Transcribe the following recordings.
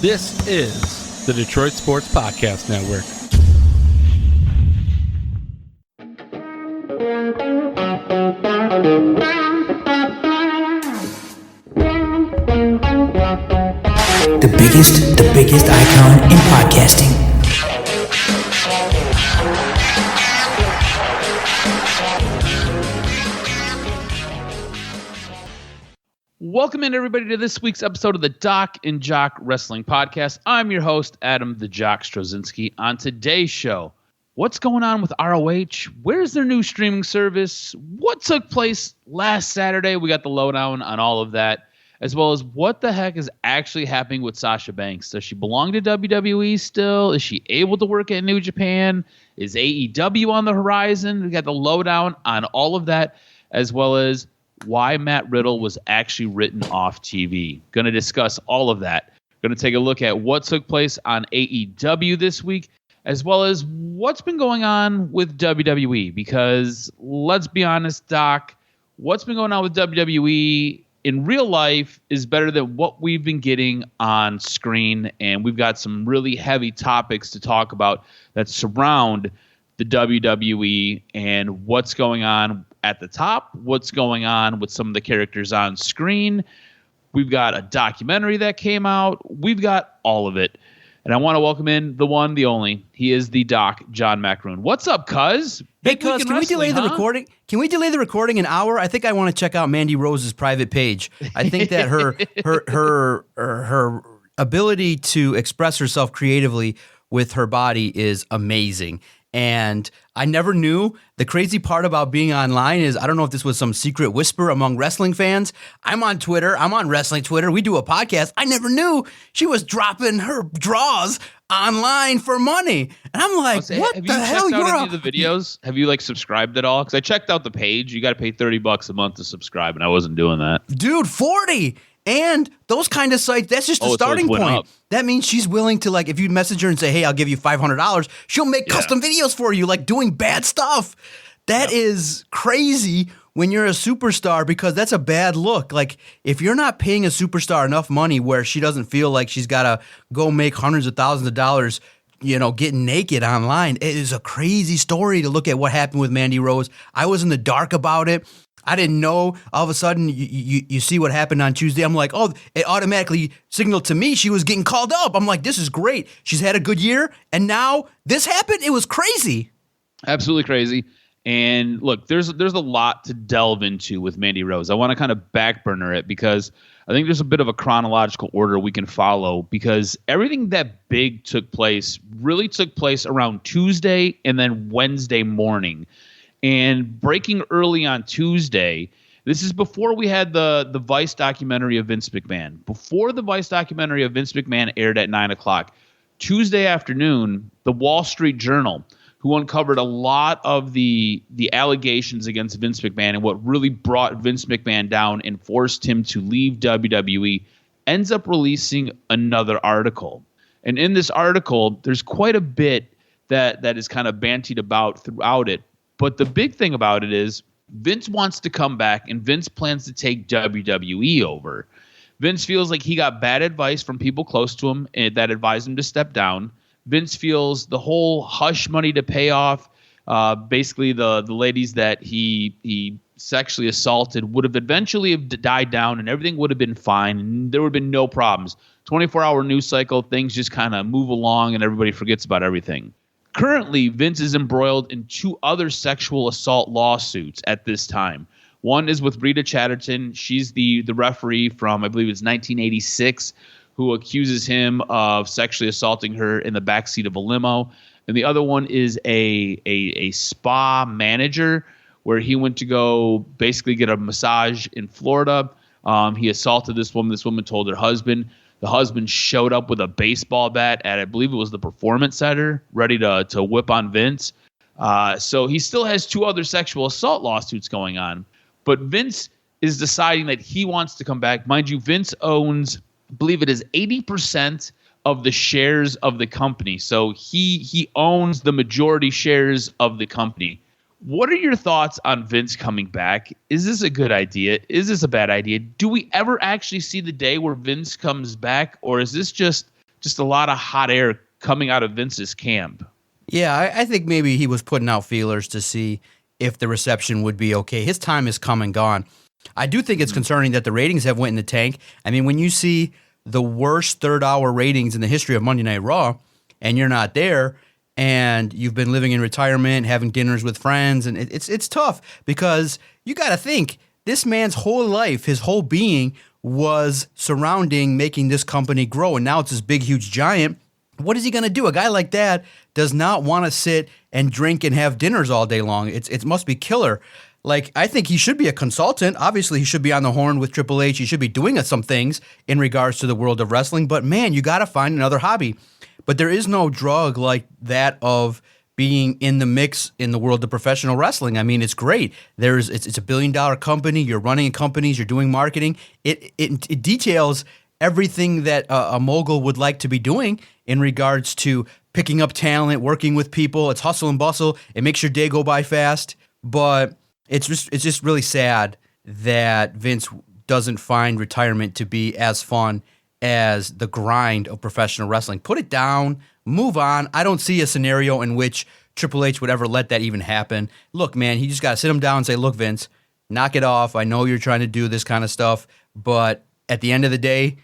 This is the Detroit Sports Podcast Network. The biggest icon in podcasting. Welcome in, everybody, to this week's episode of the DocNJock Wrestling Podcast. I'm your host, Adam the Jock Strozinski. On today's show, what's going on with ROH? Where's their new streaming service? What took place last Saturday? We got the lowdown on all of that, as well as what the heck is actually happening with Sasha Banks. Does she belong to WWE still? Is she able to work at New Japan? Is AEW on the horizon? We got the lowdown on all of that, as well as why Matt Riddle was actually written off TV. Going to discuss all of that. Going to take a look at what took place on AEW this week, as well as what's been going on with WWE. Because let's be honest, Doc, what's been going on with WWE in real life is better than what we've been getting on screen. And we've got some really heavy topics to talk about that surround the WWE and what's going on at the top, what's going on with some of the characters on screen. We've got a documentary that came out. We've got all of it. And I want to welcome in the one, the only. He is the Doc, John McMahone. What's up, cuz? Hey, cuz, can we delay the recording? Can we delay the recording an hour? I think I want to check out Mandy Rose's private page. I think that her ability to express herself creatively with her body is amazing. And I never knew. The crazy part about being online is, I don't know if this was some secret whisper among wrestling fans. I'm on Twitter. I'm on wrestling Twitter. We do a podcast. I never knew she was dropping her draws online for money. And I'm like, what the hell? Have you checked out any of the videos? Have you subscribed at all? Because I checked out the page. You got to pay $30 a month to subscribe, and I wasn't doing that. Dude, 40. And those kind of sites, that's just a starting point. Up. That means she's willing to, if you message her and say, hey, I'll give you $500, she'll make custom videos for you, doing bad stuff. That is crazy when you're a superstar, because that's a bad look. If you're not paying a superstar enough money where she doesn't feel like she's got to go make hundreds of thousands of dollars, getting naked online, it is a crazy story to look at what happened with Mandy Rose. I was in the dark about it. I didn't know. All of a sudden, you see what happened on Tuesday. I'm like, oh, it automatically signaled to me she was getting called up. I'm like, this is great. She's had a good year, and now this happened. It was crazy. Absolutely crazy. And look, there's a lot to delve into with Mandy Rose. I want to kind of backburner it because I think there's a bit of a chronological order we can follow, because everything that big really took place around Tuesday and then Wednesday morning. And breaking early on Tuesday, this is before we had the Vice documentary of Vince McMahon. Before the Vice documentary of Vince McMahon aired at 9 o'clock, Tuesday afternoon, the Wall Street Journal, who uncovered a lot of the allegations against Vince McMahon and what really brought Vince McMahon down and forced him to leave WWE, ends up releasing another article. And in this article, there's quite a bit that is kind of bantied about throughout it. But the big thing about it is Vince wants to come back, and Vince plans to take WWE over. Vince feels like he got bad advice from people close to him that advised him to step down. Vince feels the whole hush money to pay off, basically the ladies that he sexually assaulted, would have eventually have died down, and everything would have been fine, and there would have been no problems. 24-hour news cycle, things just kind of move along, and everybody forgets about everything. Currently, Vince is embroiled in 2 other sexual assault lawsuits at this time. One is with Rita Chatterton. She's the referee from, I believe it's 1986, who accuses him of sexually assaulting her in the backseat of a limo. And the other one is a spa manager, where he went to go basically get a massage in Florida. He assaulted this woman. This woman told her husband. The husband showed up with a baseball bat at, I believe it was the Performance Center, ready to whip on Vince. So he still has 2 other sexual assault lawsuits going on. But Vince is deciding that he wants to come back. Mind you, Vince owns, I believe it is 80% of the shares of the company. So he owns the majority shares of the company. What are your thoughts on Vince coming back? Is this a good idea? Is this a bad idea? Do we ever actually see the day where Vince comes back, or is this just just a lot of hot air coming out of Vince's camp. Yeah, I think maybe he was putting out feelers to see if the reception would be okay. His time is come and gone. I do think it's concerning that the ratings have went in the tank. I mean, when you see the worst third-hour ratings in the history of Monday Night Raw, and you're not there, and you've been living in retirement, having dinners with friends, and it's tough because you got to think this man's whole life, his whole being was surrounding making this company grow, and now it's this big, huge giant. What is he going to do? A guy like that does not want to sit and drink and have dinners all day long. It must be killer. Like, I think he should be a consultant. Obviously, he should be on the horn with Triple H. He should be doing some things in regards to the world of wrestling. But, man, you got to find another hobby. But there is no drug like that of being in the mix in the world of professional wrestling. I mean, it's great. It's a $1 billion company. You're running companies. You're doing marketing. It details everything that a mogul would like to be doing in regards to picking up talent, working with people. It's hustle and bustle. It makes your day go by fast. But it's just really sad that Vince doesn't find retirement to be as fun as the grind of professional wrestling. Put it down, move on. I don't see a scenario in which Triple H would ever let that even happen. Look, man, he just got to sit him down and say, look, Vince, knock it off. I know you're trying to do this kind of stuff, but at the end of the day,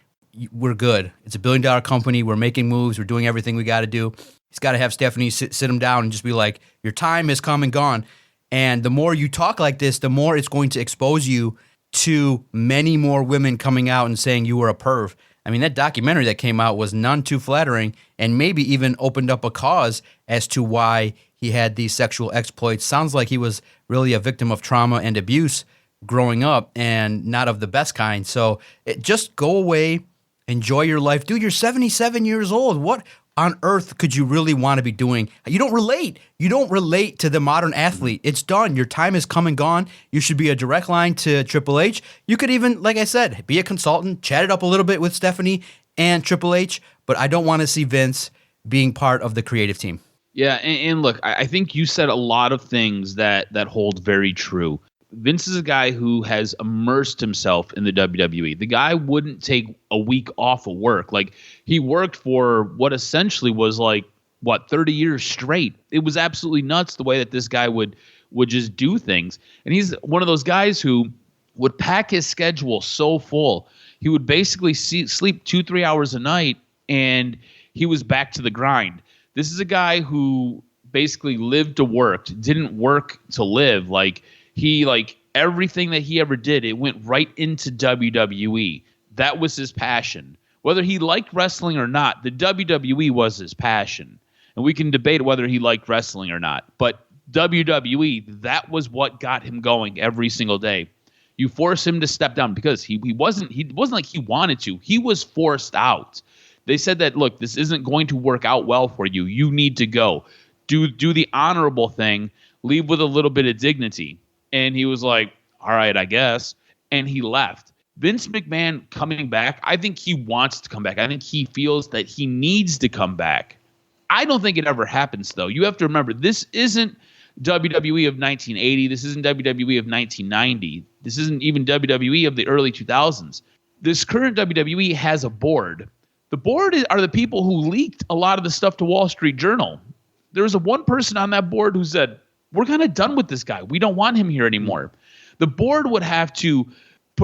we're good. It's a $1 billion company. We're making moves. We're doing everything we got to do. He's got to have Stephanie sit him down and just be like, your time has come and gone. And the more you talk like this, the more it's going to expose you to many more women coming out and saying you were a perv. I mean, that documentary that came out was none too flattering and maybe even opened up a cause as to why he had these sexual exploits. Sounds like he was really a victim of trauma and abuse growing up and not of the best kind. So just go away, enjoy your life. Dude, you're 77 years old. What on earth could you really want to be doing? You don't relate. You don't relate to the modern athlete. It's done. Your time is come and gone. You should be a direct line to Triple H. You could even, like I said, be a consultant, chat it up a little bit with Stephanie and Triple H, but I don't want to see Vince being part of the creative team. Yeah, and look, I think you said a lot of things that hold very true. Vince is a guy who has immersed himself in the WWE. The guy wouldn't take a week off of work. Like, he worked for what essentially was 30 years straight. It was absolutely nuts the way that this guy would just do things. And he's one of those guys who would pack his schedule so full. He would basically sleep 2-3 hours a night, and he was back to the grind. This is a guy who basically lived to work, didn't work to live. Everything that he ever did, it went right into WWE. That was his passion. Whether he liked wrestling or not, the WWE was his passion. And we can debate whether he liked wrestling or not. But WWE, that was what got him going every single day. You force him to step down because he wasn't like he wanted to. He was forced out. They said that, look, this isn't going to work out well for you. You need to go. Do the honorable thing. Leave with a little bit of dignity. And he was like, all right, I guess. And he left. Vince McMahon coming back, I think he wants to come back. I think he feels that he needs to come back. I don't think it ever happens, though. You have to remember, this isn't WWE of 1980. This isn't WWE of 1990. This isn't even WWE of the early 2000s. This current WWE has a board. The board are the people who leaked a lot of the stuff to Wall Street Journal. There was one person on that board who said, we're kind of done with this guy. We don't want him here anymore. The board would have to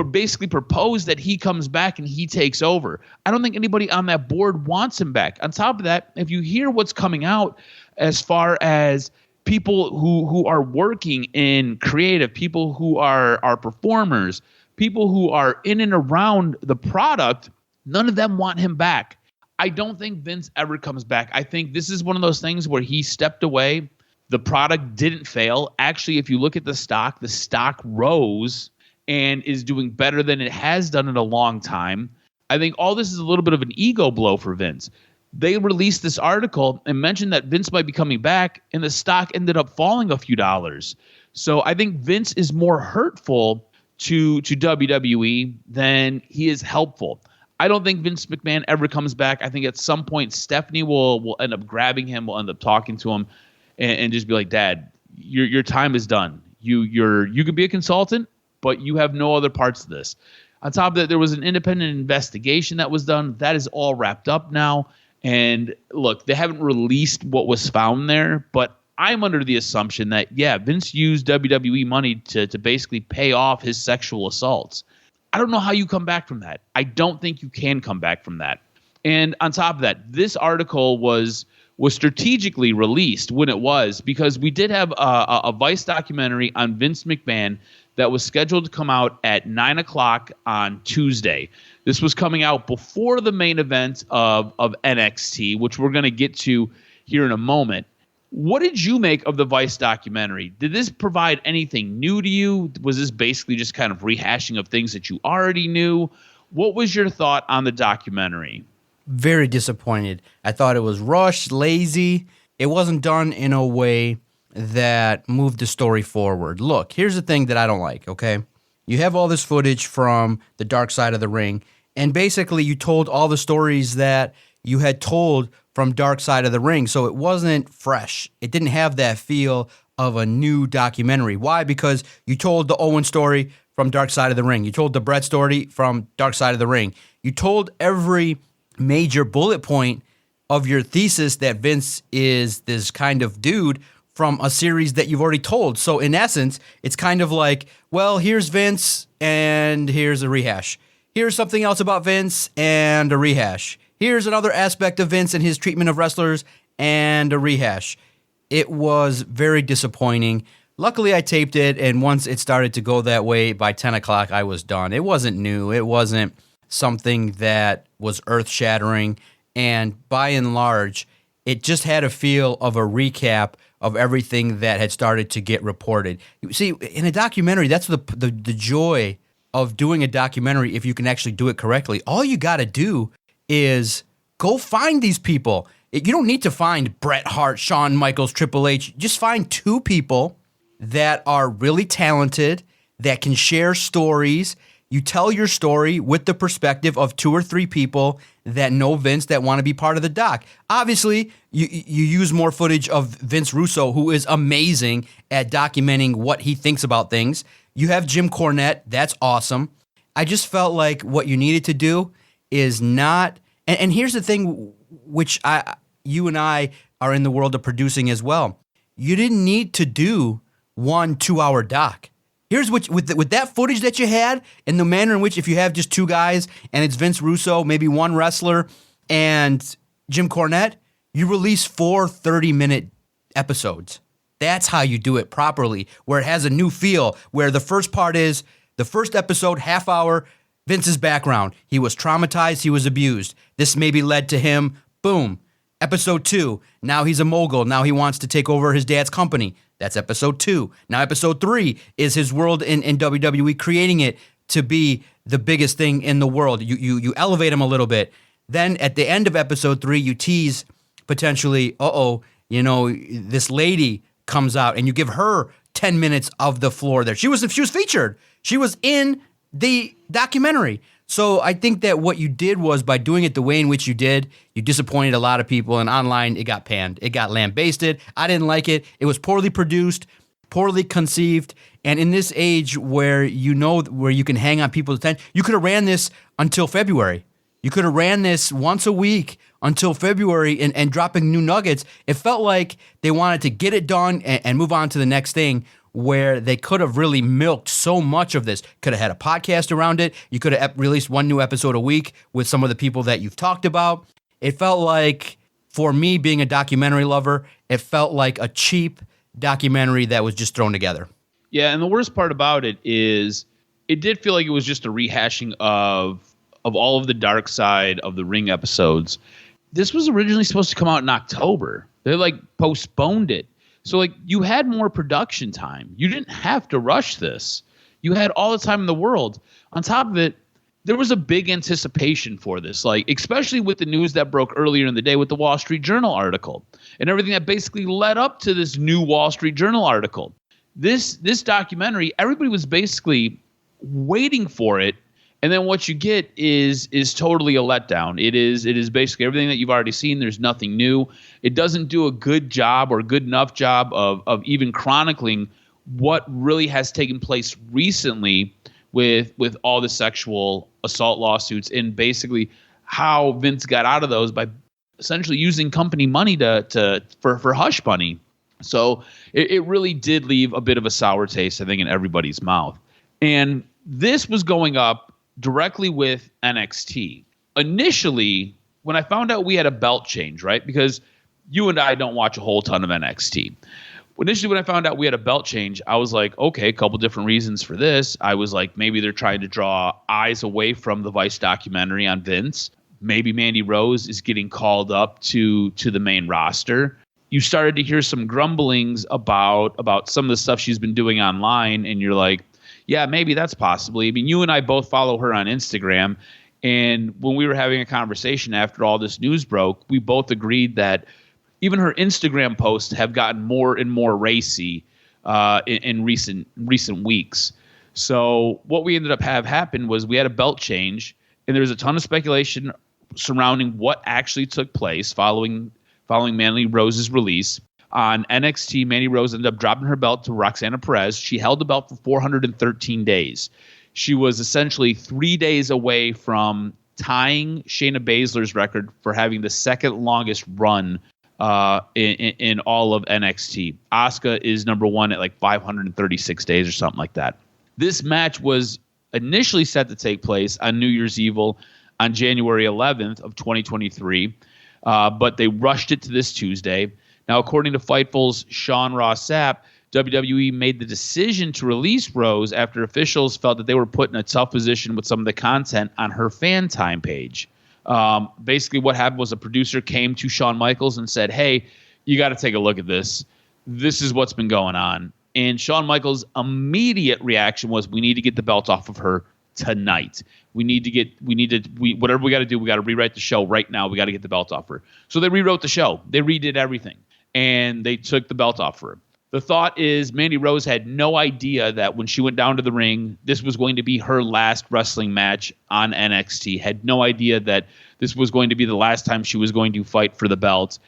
basically propose that he comes back and he takes over. I don't think anybody on that board wants him back. On top of that, if you hear what's coming out as far as people who are working in creative, people who are performers, people who are in and around the product, none of them want him back. I don't think Vince ever comes back. I think this is one of those things where he stepped away. The product didn't fail. Actually, if you look at the stock rose and is doing better than it has done in a long time. I think all this is a little bit of an ego blow for Vince. They released this article and mentioned that Vince might be coming back, and the stock ended up falling a few dollars. So I think Vince is more hurtful to WWE than he is helpful. I don't think Vince McMahon ever comes back. I think at some point Stephanie will end up grabbing him, will end up talking to him, and just be like, Dad, your time is done. You can be a consultant, but you have no other parts of this. On top of that, there was an independent investigation that was done. That is all wrapped up now. And look, they haven't released what was found there, but I'm under the assumption that, yeah, Vince used WWE money to basically pay off his sexual assaults. I don't know how you come back from that. I don't think you can come back from that. And on top of that, this article was strategically released when it was, because we did have a Vice documentary on Vince McMahon that was scheduled to come out at 9 o'clock on Tuesday. This was coming out before the main event of NXT, which we're going to get to here in a moment. What did you make of the Vice documentary? Did this provide anything new to you? Was this basically just kind of rehashing of things that you already knew? What was your thought on the documentary? Very disappointed. I thought it was rushed, lazy. It wasn't done in a way that moved the story forward. Look, here's the thing that I don't like, okay? You have all this footage from the Dark Side of the Ring, and basically you told all the stories that you had told from Dark Side of the Ring, so it wasn't fresh. It didn't have that feel of a new documentary. Why? Because you told the Owen story from Dark Side of the Ring. You told the Brett story from Dark Side of the Ring. You told every major bullet point of your thesis that Vince is this kind of dude from a series that you've already told. So in essence, it's kind of like, well, here's Vince and here's a rehash. Here's something else about Vince and a rehash. Here's another aspect of Vince and his treatment of wrestlers and a rehash. It was very disappointing. Luckily, I taped it, and once it started to go that way, by 10 o'clock, I was done. It wasn't new. It wasn't something that was earth-shattering, and by and large, it just had a feel of a recap of everything that had started to get reported. You see, in a documentary, that's the joy of doing a documentary if you can actually do it correctly. All you got to do is go find these people. You don't need to find Bret Hart, Shawn Michaels, Triple H. Just find two people that are really talented, that can share stories. You tell your story with the perspective of two or three people that know Vince, that want to be part of the doc. Obviously, you use more footage of Vince Russo, who is amazing at documenting what he thinks about things. You have Jim Cornette. That's awesome. I just felt like what you needed to do is not, and here's the thing, which you and I are in the world of producing as well. You didn't need to do 1 2-hour doc. Here's what, with that footage that you had, and the manner in which, if you have just two guys and it's Vince Russo, maybe one wrestler, and Jim Cornette, you release 4 30-minute episodes. That's how you do it properly, where it has a new feel, where the first part is, the first episode, half hour, Vince's background. He was traumatized, he was abused. This maybe led to him, boom. Episode 2, now he's a mogul, now he wants to take over his dad's company. That's episode 2. Now episode 3 is his world in WWE, creating it to be the biggest thing in the world. You elevate him a little bit. Then at the end of episode 3, you tease potentially, this lady comes out, and you give her 10 minutes of the floor there. She was featured. She was in the documentary. So I think that what you did was, by doing it the way in which you did, you disappointed a lot of people, and online it got panned. It got lambasted. I didn't like it. It was poorly produced, poorly conceived, and in this age where where you can hang on people's attention, you could have ran this until February. You could have ran this once a week until February and dropping new nuggets. It felt like they wanted to get it done and move on to the next thing, where they could have really milked so much of this. Could have had a podcast around it. You could have released 1 new episode a week with some of the people that you've talked about. It felt like, for me being a documentary lover, it felt like a cheap documentary that was just thrown together. Yeah, and the worst part about it is it did feel like it was just a rehashing of all of the Dark Side of the Ring episodes. This was originally supposed to come out in October. They postponed it. So you had more production time. You didn't have to rush this. You had all the time in the world. On top of it, there was a big anticipation for this, especially with the news that broke earlier in the day with the Wall Street Journal article and everything that basically led up to this new Wall Street Journal article. This documentary, everybody was basically waiting for it. And then what you get is totally a letdown. It is basically everything that you've already seen. There's nothing new. It doesn't do a good job or good enough job of even chronicling what really has taken place recently with all the sexual assault lawsuits, and basically how Vince got out of those by essentially using company money for hush money. So it really did leave a bit of a sour taste, I think, in everybody's mouth. And this was going up directly with NXT. Initially, when I found out we had a belt change, right? Because you and I don't watch a whole ton of NXT. Initially, when I found out we had a belt change, I was like, okay, a couple different reasons for this. I was like, maybe they're trying to draw eyes away from the Vice documentary on Vince. Maybe Mandy Rose is getting called up to the main roster. You started to hear some grumblings about some of the stuff she's been doing online, and you're like, yeah, maybe that's possibly. I mean, you and I both follow her on Instagram, and when we were having a conversation after all this news broke, we both agreed that even her Instagram posts have gotten more and more racy in recent weeks. So what we ended up have happen was we had a belt change, and there was a ton of speculation surrounding what actually took place following Mandy Rose's release. On NXT, Mandy Rose ended up dropping her belt to Roxana Perez. She held the belt for 413 days. She was essentially 3 days away from tying Shayna Baszler's record for having the second longest run in all of NXT. Asuka is number one at like 536 days or something like that. This match was initially set to take place on New Year's Eve on January 11th of 2023, but they rushed it to this Tuesday. Now, according to Fightful's Sean Ross Sapp, WWE made the decision to release Rose after officials felt that they were put in a tough position with some of the content on her fan time page. Basically, what happened was a producer came to Shawn Michaels and said, hey, you got to take a look at this. This is what's been going on. And Shawn Michaels' immediate reaction was, we need to get the belt off of her tonight. Whatever we got to do, we got to rewrite the show right now. We got to get the belt off her. So they rewrote the show. They redid everything. And they took the belt off her. The thought is Mandy Rose had no idea that when she went down to the ring, this was going to be her last wrestling match on NXT. Had no idea that this was going to be the last time she was going to fight for the belt.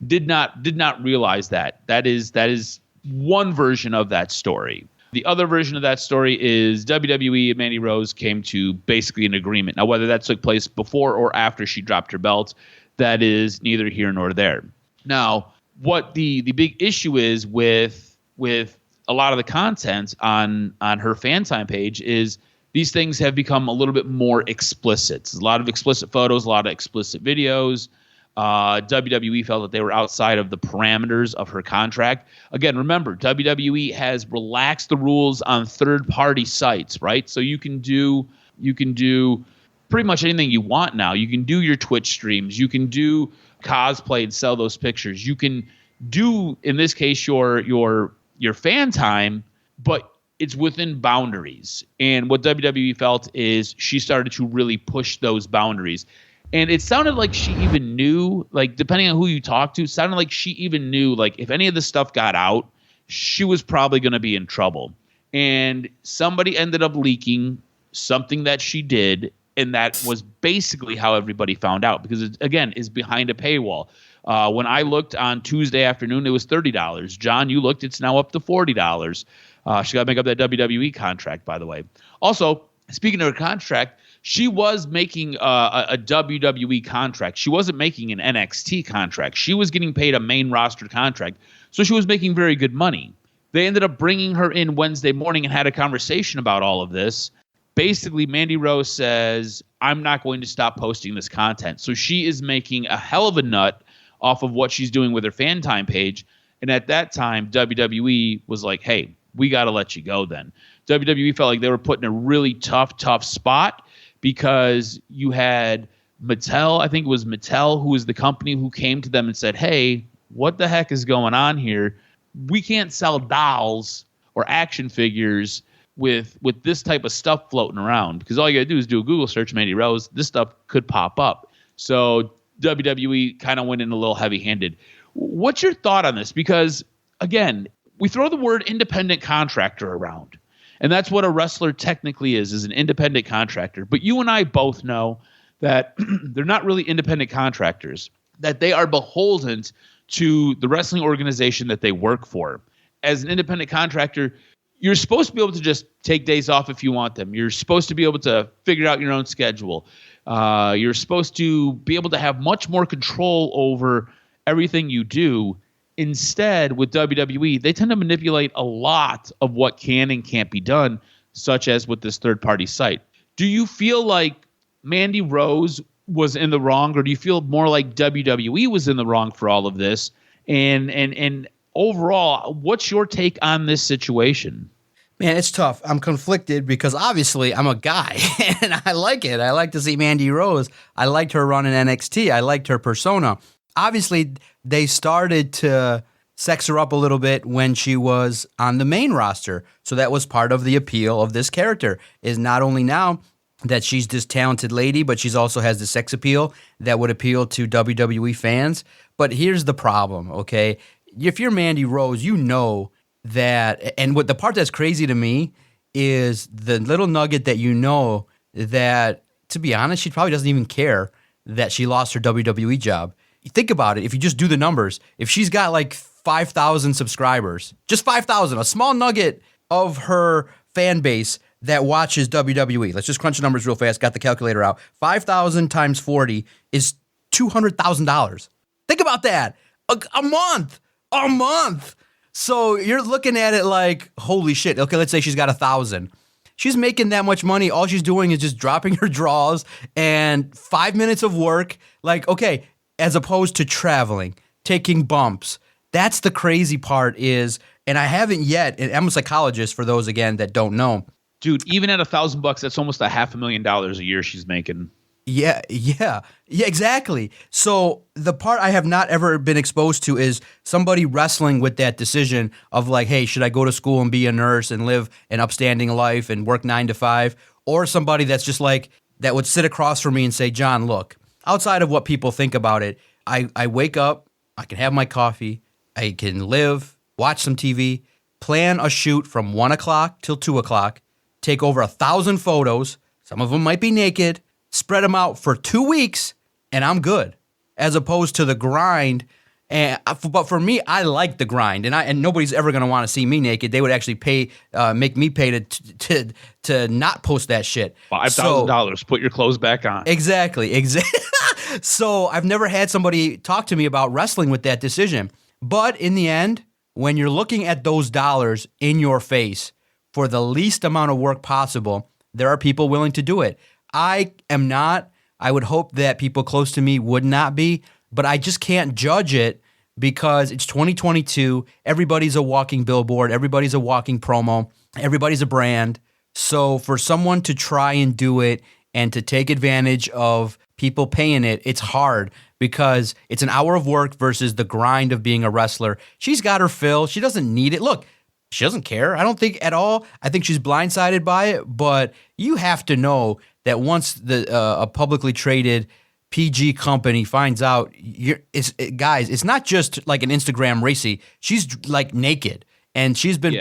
Did not realize that. That is one version of that story. The other version of that story is WWE and Mandy Rose came to basically an agreement. Now, whether that took place before or after she dropped her belt, that is neither here nor there. Now, what the big issue is with a lot of the content on her fan time page is these things have become a little bit more explicit. There's a lot of explicit photos, a lot of explicit videos. WWE felt that they were outside of the parameters of her contract. Again, remember, WWE has relaxed the rules on third-party sites, right? So you can do pretty much anything you want now. You can do your Twitch streams. You can do cosplay and sell those pictures. You can do, in this case, your fan time, but it's within boundaries. And what WWE felt is she started to really push those boundaries. And it sounded like she even knew, like, depending on who you talk to, it sounded like she even knew, like, if any of this stuff got out, she was probably going to be in trouble. And somebody ended up leaking something that she did, and that was basically how everybody found out, because it, again, is behind a paywall. When I looked on Tuesday afternoon, it was $30. John, you looked, it's now up to $40. She got to make up that WWE contract, by the way. Also, speaking of her contract, she was making a WWE contract. She wasn't making an NXT contract. She was getting paid a main roster contract, so she was making very good money. They ended up bringing her in Wednesday morning and had a conversation about all of this. Basically, Mandy Rose says, I'm not going to stop posting this content. So she is making a hell of a nut off of what she's doing with her fan time page. And at that time, WWE was like, hey, we got to let you go then. WWE felt like they were put in a really tough spot because you had Mattel, I think it was Mattel, who was the company who came to them and said, hey, what the heck is going on here? We can't sell dolls or action figures with this type of stuff floating around, because all you got to do is do a Google search, Mandy Rose. This stuff could pop up. So WWE kind of went in a little heavy-handed. What's your thought on this? Because, again, we throw the word independent contractor around, and that's what a wrestler technically is an independent contractor. But you and I both know that they're not really independent contractors, that they are beholden to the wrestling organization that they work for. As an independent contractor, you're supposed to be able to just take days off if you want them. You're supposed to be able to figure out your own schedule. You're supposed to be able to have much more control over everything you do. Instead, with WWE, they tend to manipulate a lot of what can and can't be done, such as with this third-party site. Do you feel like Mandy Rose was in the wrong, or do you feel more like WWE was in the wrong for all of this? And overall, what's your take on this situation? Man, it's tough. I'm conflicted because obviously I'm a guy and I like it. I like to see Mandy Rose. I liked her run in NXT. I liked her persona. Obviously, they started to sex her up a little bit when she was on the main roster. So that was part of the appeal of this character, is not only now that she's this talented lady, but she's also has the sex appeal that would appeal to WWE fans. But here's the problem, okay? If you're Mandy Rose, you know that, and what the part that's crazy to me is the little nugget that you know that, to be honest, she probably doesn't even care that she lost her WWE job. Think about it. If you just do the numbers, if she's got like 5,000 subscribers, just 5,000, a small nugget of her fan base that watches WWE. Let's just crunch the numbers real fast. Got the calculator out. 5,000 times 40 is $200,000. Think about that. A month. A month. So you're looking at it like, holy shit. Okay, let's say she's got 1,000. She's making that much money. All she's doing is just dropping her draws and 5 minutes of work. Like, okay, as opposed to traveling, taking bumps. That's the crazy part is, and I haven't yet, and I'm a psychologist for those, again, that don't know. Dude, even at $1,000, that's almost $500,000 a year she's making. Yeah, exactly. So the part I have not ever been exposed to is somebody wrestling with that decision of like, hey, should I go to school and be a nurse and live an upstanding life and work 9 to 5? Or somebody that's just like, that would sit across from me and say, John, look, outside of what people think about it, I wake up, I can have my coffee, I can live, watch some TV, plan a shoot from 1 o'clock till 2 o'clock, take over 1,000 photos, some of them might be naked, spread them out for 2 weeks, and I'm good. As opposed to the grind. But for me, I like the grind, and nobody's ever going to want to see me naked. They would actually make me pay to not post that shit. $5,000. Put your clothes back on. Exactly. So I've never had somebody talk to me about wrestling with that decision. But in the end, when you're looking at those dollars in your face for the least amount of work possible, there are people willing to do it. I am not. I would hope that people close to me would not be, but I just can't judge it because it's 2022. Everybody's a walking billboard. Everybody's a walking promo. Everybody's a brand. So for someone to try and do it and to take advantage of people paying it, it's hard because it's an hour of work versus the grind of being a wrestler. She's got her fill. She doesn't need it. Look, she doesn't care. I don't think at all. I think she's blindsided by it, but you have to know that once a publicly traded PG company finds out, guys, it's not just like an Instagram racy. She's like naked, and she's been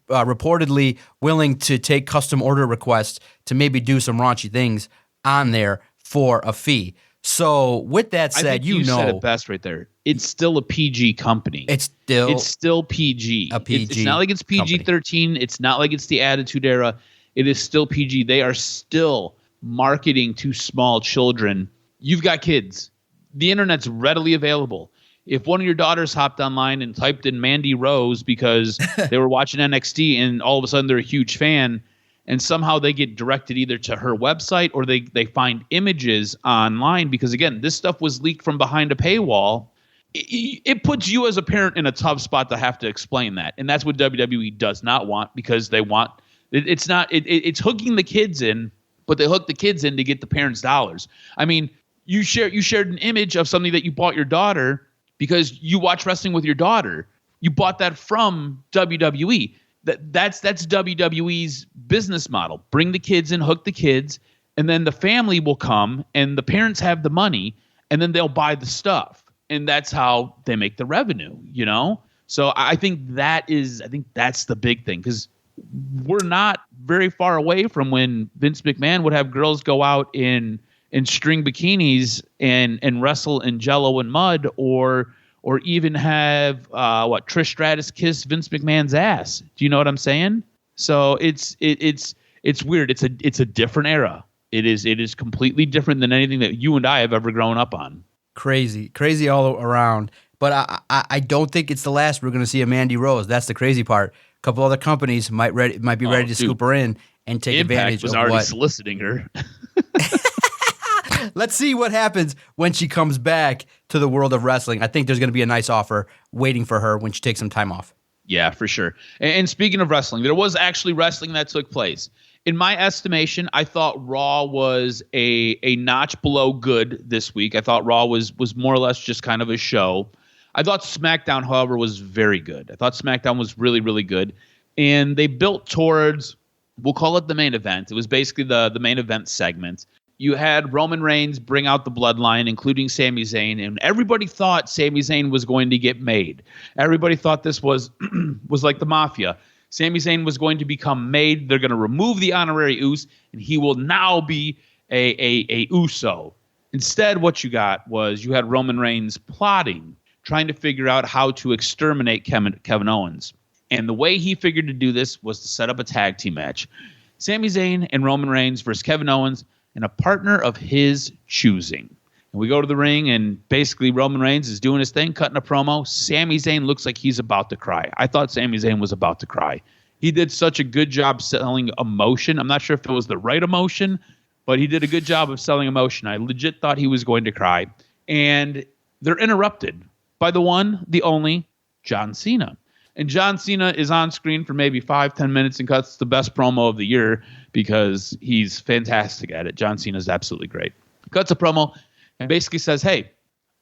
reportedly willing to take custom order requests to maybe do some raunchy things on there for a fee. So with that said, I think you said it best right there. It's still a PG company. It's still PG. A PG. It's not like it's PG-13. It's not like it's the Attitude Era. It is still PG. They are still marketing to small children. You've got kids. The internet's readily available. If one of your daughters hopped online and typed in Mandy Rose because they were watching NXT and all of a sudden they're a huge fan, and somehow they get directed either to her website or they find images online because, again, this stuff was leaked from behind a paywall, it puts you as a parent in a tough spot to have to explain that. And that's what WWE does not want because they want – it's hooking the kids in, but they hook the kids in to get the parents' dollars. I mean, you shared an image of something that you bought your daughter because you watch wrestling with your daughter. You bought that from WWE. That's WWE's business model. Bring the kids in, hook the kids, and then the family will come and the parents have the money and then they'll buy the stuff. And that's how they make the revenue, you know? So I think that's the big thing because we're not very far away from when Vince McMahon would have girls go out in string bikinis and wrestle in Jello and mud or even have Trish Stratus kiss Vince McMahon's ass. Do you know what I'm saying? So it's weird. It's a different era. It is completely different than anything that you and I have ever grown up on. Crazy all around. But I don't think it's the last we're going to see a Mandy Rose. That's the crazy part. A couple other companies might be ready to scoop her in and take advantage of what. Impact was already soliciting her. Let's see what happens when she comes back to the world of wrestling. I think there's going to be a nice offer waiting for her when she takes some time off. Yeah, for sure. And speaking of wrestling, there was actually wrestling that took place. In my estimation, I thought Raw was a notch below good this week. I thought Raw was more or less just kind of a show. I thought SmackDown, however, was very good. I thought SmackDown was really, really good. And they built towards, we'll call it the main event. It was basically the main event segment. You had Roman Reigns bring out the bloodline, including Sami Zayn, and everybody thought Sami Zayn was going to get made. Everybody thought this was like the Mafia. Sami Zayn was going to become made. They're going to remove the honorary Uso, and he will now be a Uso. Instead, what you got was you had Roman Reigns plotting, trying to figure out how to exterminate Kevin Owens. And the way he figured to do this was to set up a tag team match. Sami Zayn and Roman Reigns versus Kevin Owens and a partner of his choosing. And we go to the ring, and basically Roman Reigns is doing his thing, cutting a promo. Sami Zayn looks like he's about to cry. I thought Sami Zayn was about to cry. He did such a good job selling emotion. I'm not sure if it was the right emotion, but he did a good job of selling emotion. I legit thought he was going to cry. And they're interrupted by the one, the only, John Cena. And John Cena is on screen for maybe 5-10 minutes and cuts the best promo of the year because he's fantastic at it. John Cena is absolutely great. Cuts a promo and basically says, hey,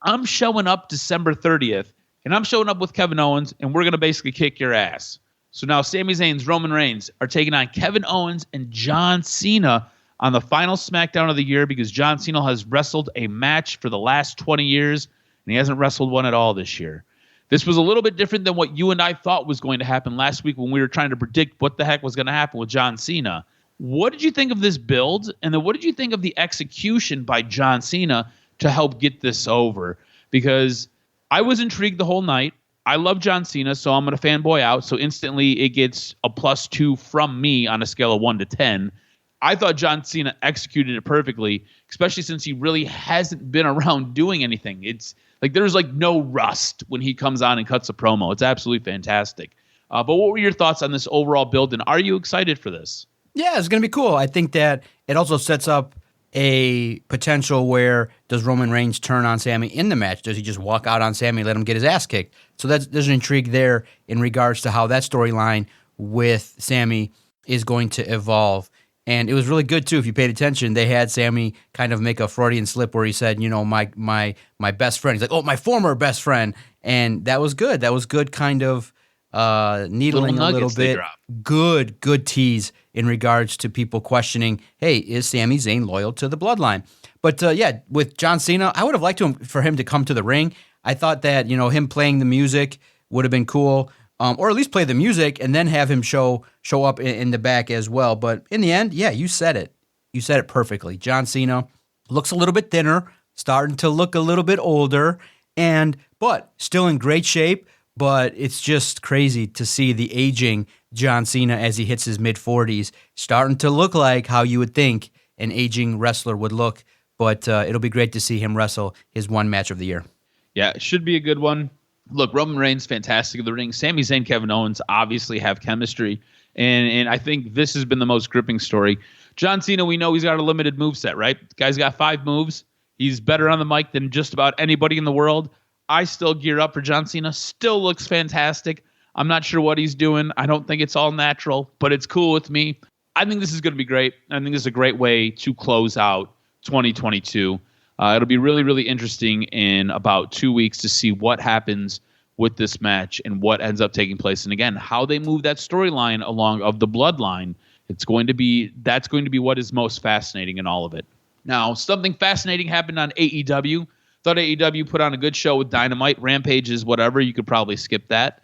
I'm showing up December 30th, and I'm showing up with Kevin Owens, and we're going to basically kick your ass. So now Sami Zayn's Roman Reigns are taking on Kevin Owens and John Cena on the final SmackDown of the year because John Cena has wrestled a match for the last 20 years, and he hasn't wrestled one at all this year. This was a little bit different than what you and I thought was going to happen last week when we were trying to predict what the heck was going to happen with John Cena. What did you think of this build? And then what did you think of the execution by John Cena to help get this over? Because I was intrigued the whole night. I love John Cena, so I'm going to fanboy out. So instantly it gets a +2 from me on a scale of 1 to 10. I thought John Cena executed it perfectly, especially since he really hasn't been around doing anything. It's like there's like no rust when he comes on and cuts a promo. It's absolutely fantastic. But what were your thoughts on this overall build, and are you excited for this? Yeah, it's going to be cool. I think that it also sets up a potential where does Roman Reigns turn on Sami in the match? Does he just walk out on Sami and let him get his ass kicked? So there's an intrigue there in regards to how that storyline with Sami is going to evolve. And it was really good, too. If you paid attention, they had Sami kind of make a Freudian slip where he said, you know, my best friend. He's like, oh, my former best friend. And that was good. That was good kind of needling a little bit. Good tease in regards to people questioning, hey, is Sami Zayn loyal to the bloodline? But, yeah, with John Cena, I would have liked for him to come to the ring. I thought that, you know, him playing the music would have been cool. Or at least play the music and then have him show up in the back as well. But in the end, yeah, you said it. You said it perfectly. John Cena looks a little bit thinner, starting to look a little bit older, but still in great shape. But it's just crazy to see the aging John Cena as he hits his mid-40s, starting to look like how you would think an aging wrestler would look. But it'll be great to see him wrestle his one match of the year. Yeah, it should be a good one. Look, Roman Reigns, fantastic in the ring. Sami Zayn, Kevin Owens obviously have chemistry. And I think this has been the most gripping story. John Cena, we know he's got a limited moveset, right? Guy's got 5 moves. He's better on the mic than just about anybody in the world. I still gear up for John Cena. Still looks fantastic. I'm not sure what he's doing. I don't think it's all natural, but it's cool with me. I think this is going to be great. I think this is a great way to close out 2022. It'll be really, really interesting in about 2 weeks to see what happens with this match and what ends up taking place. And again, how they move that storyline along of the bloodline. That's going to be what is most fascinating in all of it. Now, something fascinating happened on AEW. Thought AEW put on a good show with Dynamite. Rampages, whatever. You could probably skip that.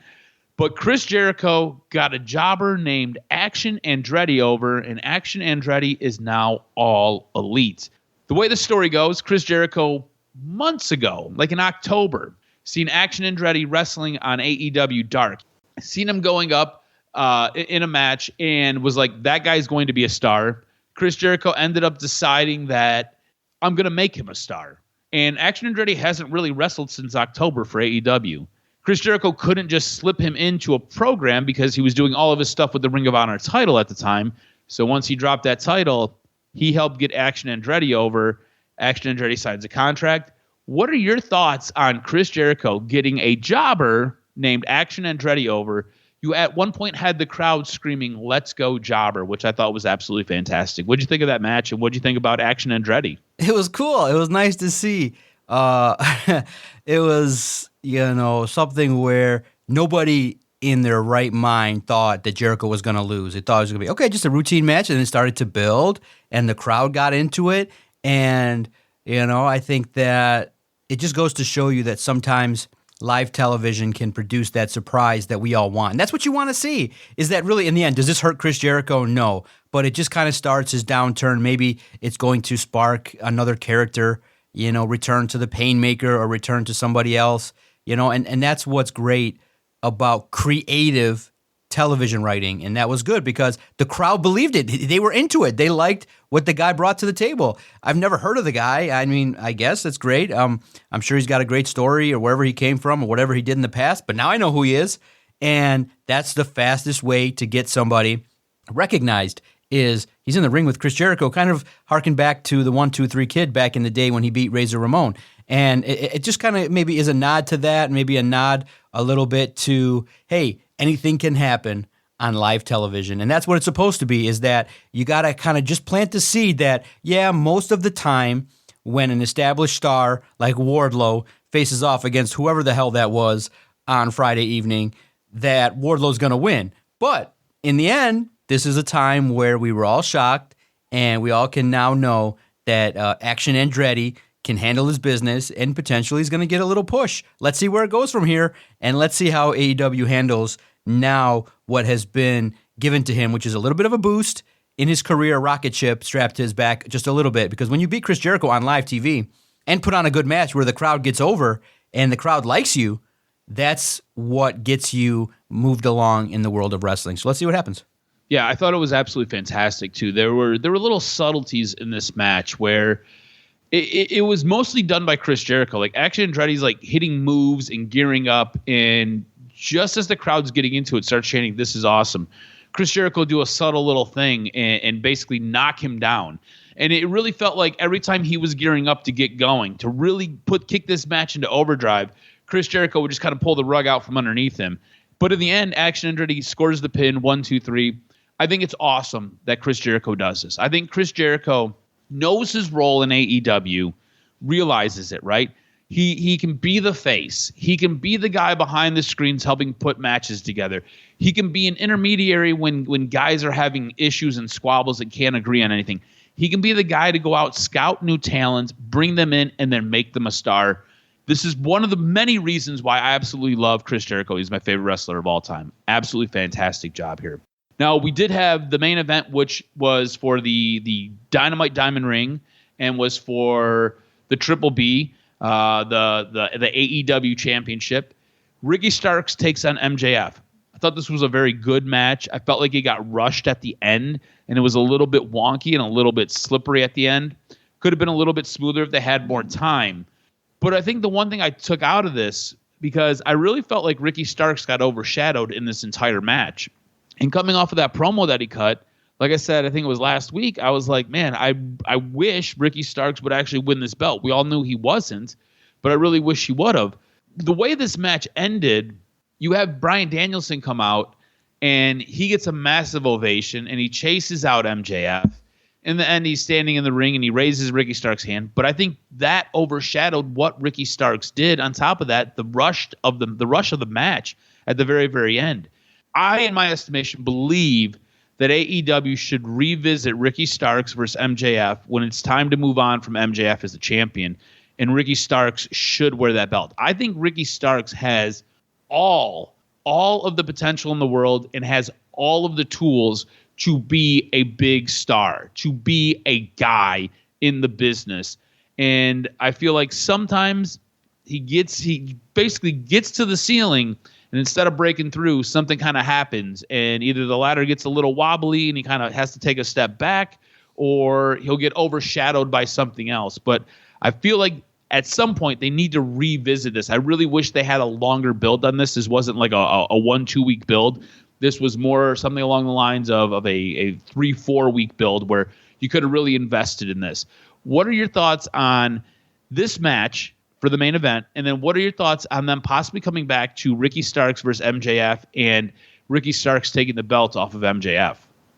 But Chris Jericho got a jobber named Action Andretti over, and Action Andretti is now all elite. The way the story goes, Chris Jericho, months ago, like in October, seen Action Andretti wrestling on AEW Dark. Seen him going up in a match and was like, that guy's going to be a star. Chris Jericho ended up deciding that I'm going to make him a star. And Action Andretti hasn't really wrestled since October for AEW. Chris Jericho couldn't just slip him into a program because he was doing all of his stuff with the Ring of Honor title at the time. So once he dropped that title, he helped get Action Andretti over. Action Andretti signs a contract. What are your thoughts on Chris Jericho getting a jobber named Action Andretti over? You at one point had the crowd screaming, "Let's go jobber," which I thought was absolutely fantastic. What'd you think of that match, and what'd you think about Action Andretti? It was cool. It was nice to see. It was, something where nobody in their right mind thought that Jericho was going to lose. They thought it was going to be, okay, just a routine match, and it started to build, and the crowd got into it. And, I think that it just goes to show you that sometimes live television can produce that surprise that we all want. And that's what you want to see. Is that really, in the end, does this hurt Chris Jericho? No. But it just kind of starts his downturn. Maybe it's going to spark another character, return to the Painmaker or return to somebody else, and that's what's great about creative television writing. And that was good because the crowd believed it. They were into it. They liked what the guy brought to the table. I've never heard of the guy. I mean, I guess that's great. I'm sure he's got a great story or wherever he came from or whatever he did in the past, but now I know who he is. And that's the fastest way to get somebody recognized is he's in the ring with Chris Jericho, kind of harken back to the 1-2-3 Kid back in the day when he beat Razor Ramon. And it just kind of maybe is a nod to that, maybe a nod a little bit to, hey, anything can happen on live television. And that's what it's supposed to be, is that you got to kind of just plant the seed that, yeah, most of the time when an established star like Wardlow faces off against whoever the hell that was on Friday evening, that Wardlow's going to win. But in the end, this is a time where we were all shocked, and we all can now know that Action Andretti can handle his business, and potentially he's going to get a little push. Let's see where it goes from here, and let's see how AEW handles now what has been given to him, which is a little bit of a boost in his career, rocket ship strapped to his back just a little bit. Because when you beat Chris Jericho on live TV and put on a good match where the crowd gets over and the crowd likes you, that's what gets you moved along in the world of wrestling. So let's see what happens. Yeah, I thought it was absolutely fantastic too. There were little subtleties in this match where it was mostly done by Chris Jericho. Like Action Andretti's like hitting moves and gearing up, and just as the crowd's getting into it, starts chanting, "This is awesome." Chris Jericho do a subtle little thing and basically knock him down. And it really felt like every time he was gearing up to get going, to really kick this match into overdrive, Chris Jericho would just kind of pull the rug out from underneath him. But in the end, Action Andretti scores the pin, 1, 2, 3. I think it's awesome that Chris Jericho does this. I think Chris Jericho knows his role in AEW, realizes it, right? He can be the face. He can be the guy behind the screens helping put matches together. He can be an intermediary when guys are having issues and squabbles and can't agree on anything. He can be the guy to go out, scout new talents, bring them in, and then make them a star. This is one of the many reasons why I absolutely love Chris Jericho. He's my favorite wrestler of all time. Absolutely fantastic job here. Now, we did have the main event, which was for the Dynamite Diamond Ring and was for the Triple B, the AEW Championship. Ricky Starks takes on MJF. I thought this was a very good match. I felt like it got rushed at the end, and it was a little bit wonky and a little bit slippery at the end. Could have been a little bit smoother if they had more time. But I think the one thing I took out of this, because I really felt like Ricky Starks got overshadowed in this entire match. And coming off of that promo that he cut, like I said, I think it was last week, I was like, man, I wish Ricky Starks would actually win this belt. We all knew he wasn't, but I really wish he would have. The way this match ended, you have Bryan Danielson come out, and he gets a massive ovation, and he chases out MJF. In the end, he's standing in the ring, and he raises Ricky Starks' hand. But I think that overshadowed what Ricky Starks did. On top of that, the rush of the match at the very, very end. I, in my estimation, believe that AEW should revisit Ricky Starks versus MJF when it's time to move on from MJF as the champion, and Ricky Starks should wear that belt. I think Ricky Starks has all of the potential in the world and has all of the tools to be a big star, to be a guy in the business. And I feel like sometimes he basically gets to the ceiling, And instead of breaking through, something kind of happens, and either the ladder gets a little wobbly and he kind of has to take a step back, or he'll get overshadowed by something else. But I feel like at some point they need to revisit this. I really wish they had a longer build on this. This wasn't like a 1-2 week build. This was more something along the lines of a 3-4 week build where you could have really invested in this. What are your thoughts on this match for the main event? And then what are your thoughts on them possibly coming back to Ricky Starks versus MJF and Ricky Starks taking the belt off of MJF?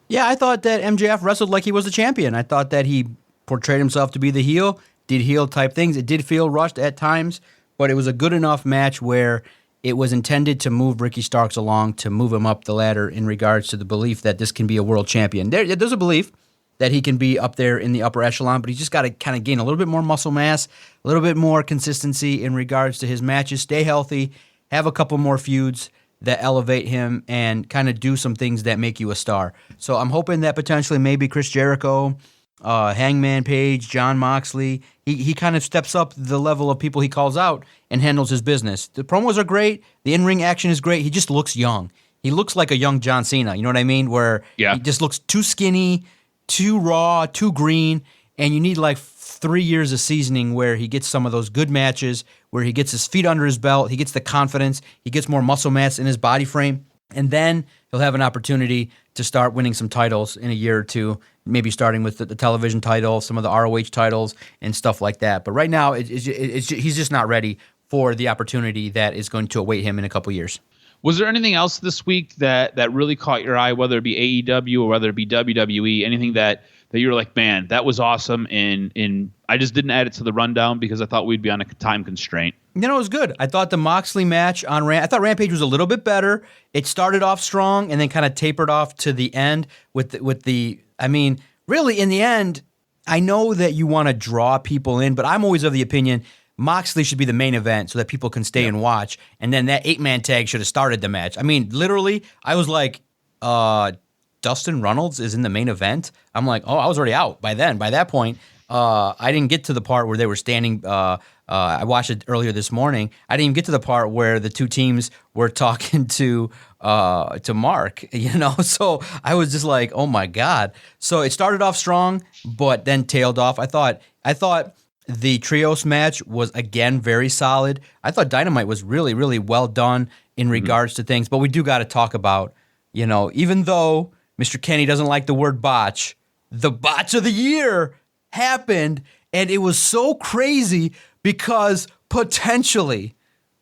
Yeah, I thought that MJF wrestled like he was the champion. I thought that he portrayed himself to be the heel, did heel type things. It did feel rushed at times, but it was a good enough match where it was intended to move Ricky Starks along, to move him up the ladder in regards to the belief that this can be a world champion. There's a belief that he can be up there in the upper echelon, but he's just got to kind of gain a little bit more muscle mass, a little bit more consistency in regards to his matches, stay healthy, have a couple more feuds that elevate him, and kind of do some things that make you a star. So I'm hoping that potentially maybe Chris Jericho, Hangman Page, Jon Moxley, he kind of steps up the level of people he calls out and handles his business. The promos are great. The in-ring action is great. He just looks young. He looks like a young John Cena, you know what I mean? Where he just looks too skinny, too raw, too green, and you need like 3 years of seasoning where he gets some of those good matches, where he gets his feet under his belt, he gets the confidence, he gets more muscle mass in his body frame, and then he'll have an opportunity to start winning some titles in a year or two, maybe starting with the television title, some of the ROH titles, and stuff like that. But right now, he's just not ready for the opportunity that is going to await him in a couple years. Was there anything else this week that really caught your eye, whether it be AEW or whether it be WWE, anything that you were like, man, that was awesome, and I just didn't add it to the rundown because I thought we'd be on a time constraint? You know, it was good. I thought the Moxley match on I thought Rampage was a little bit better. It started off strong and then kind of tapered off to the end with the I mean, really, in the end, I know that you want to draw people in, but I'm always of the opinion Moxley should be the main event so that people can stay and watch, and then that 8-man tag should have started the match. I mean, literally, I was like, Dustin Runnels is in the main event? I'm like, oh, I was already out by then. By that point, I didn't get to the part where they were standing. I watched it earlier this morning. I didn't even get to the part where the two teams were talking to Mark, you know? So I was just like, oh my God. So it started off strong, but then tailed off. I thought the trios match was, again, very solid. I thought Dynamite was really, really well done in regards to things. But we do got to talk about, you know, even though Mr. Kenny doesn't like the word botch, the botch of the year happened. And it was so crazy because potentially,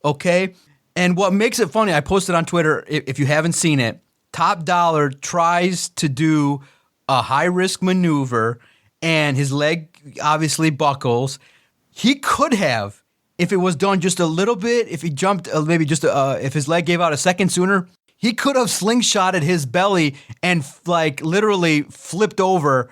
okay? And what makes it funny, I posted on Twitter, if you haven't seen it, Top Dollar tries to do a high-risk maneuver, and his leg obviously buckles. He could have, if it was done just a little bit, if he jumped maybe just if his leg gave out a second sooner, he could have slingshotted his belly and like literally flipped over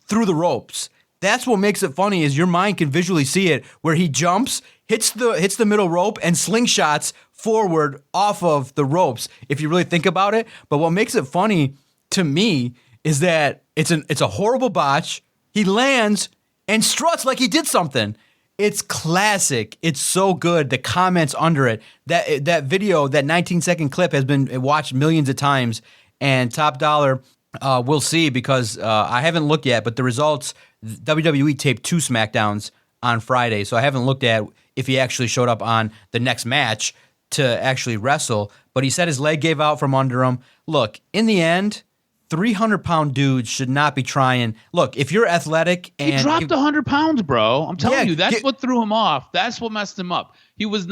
through the ropes. That's what makes it funny, is your mind can visually see it, where he jumps, hits the middle rope, and slingshots forward off of the ropes, if you really think about it. But what makes it funny to me is that it's a horrible botch. He lands and struts like he did something. It's classic. It's so good. The comments under it, that video, that 19-second clip has been watched millions of times, and Top Dollar we'll see, because I haven't looked yet, but the results, WWE taped 2 SmackDowns on Friday, so I haven't looked at if he actually showed up on the next match to actually wrestle, but he said his leg gave out from under him. Look, in the end, 300-pound dudes should not be trying. Look, if you're athletic and he dropped 100 pounds, bro. I'm telling you, that's what threw him off. That's what messed him up. He was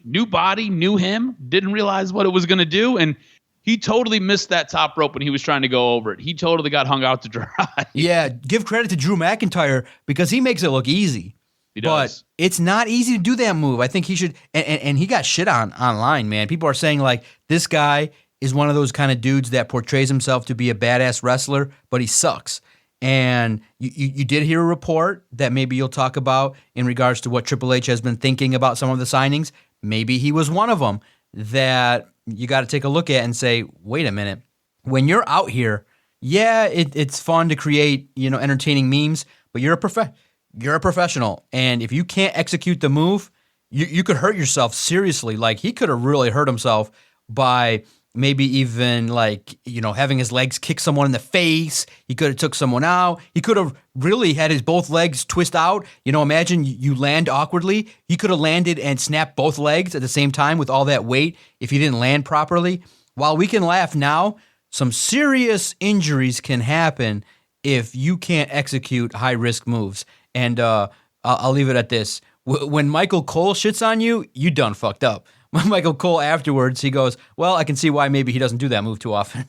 new body, knew him, didn't realize what it was going to do, and he totally missed that top rope when he was trying to go over it. He totally got hung out to dry. Yeah, give credit to Drew McIntyre because he makes it look easy. He does. But it's not easy to do that move. I think he should, and he got shit on online, man. People are saying like, this guy is one of those kind of dudes that portrays himself to be a badass wrestler, but he sucks. And you did hear a report that maybe you'll talk about in regards to what Triple H has been thinking about some of the signings. Maybe he was one of them that you got to take a look at and say, wait a minute. When you're out here, yeah, it's fun to create, entertaining memes, but you're a professional. And if you can't execute the move, you could hurt yourself seriously. Like, he could have really hurt himself by maybe even like, having his legs kick someone in the face. He could have took someone out. He could have really had his both legs twist out. Imagine you land awkwardly. He could have landed and snapped both legs at the same time with all that weight if he didn't land properly. While we can laugh now, some serious injuries can happen if you can't execute high-risk moves. And I'll leave it at this. When Michael Cole shits on you, you done fucked up. Michael Cole afterwards, he goes, well, I can see why maybe he doesn't do that move too often.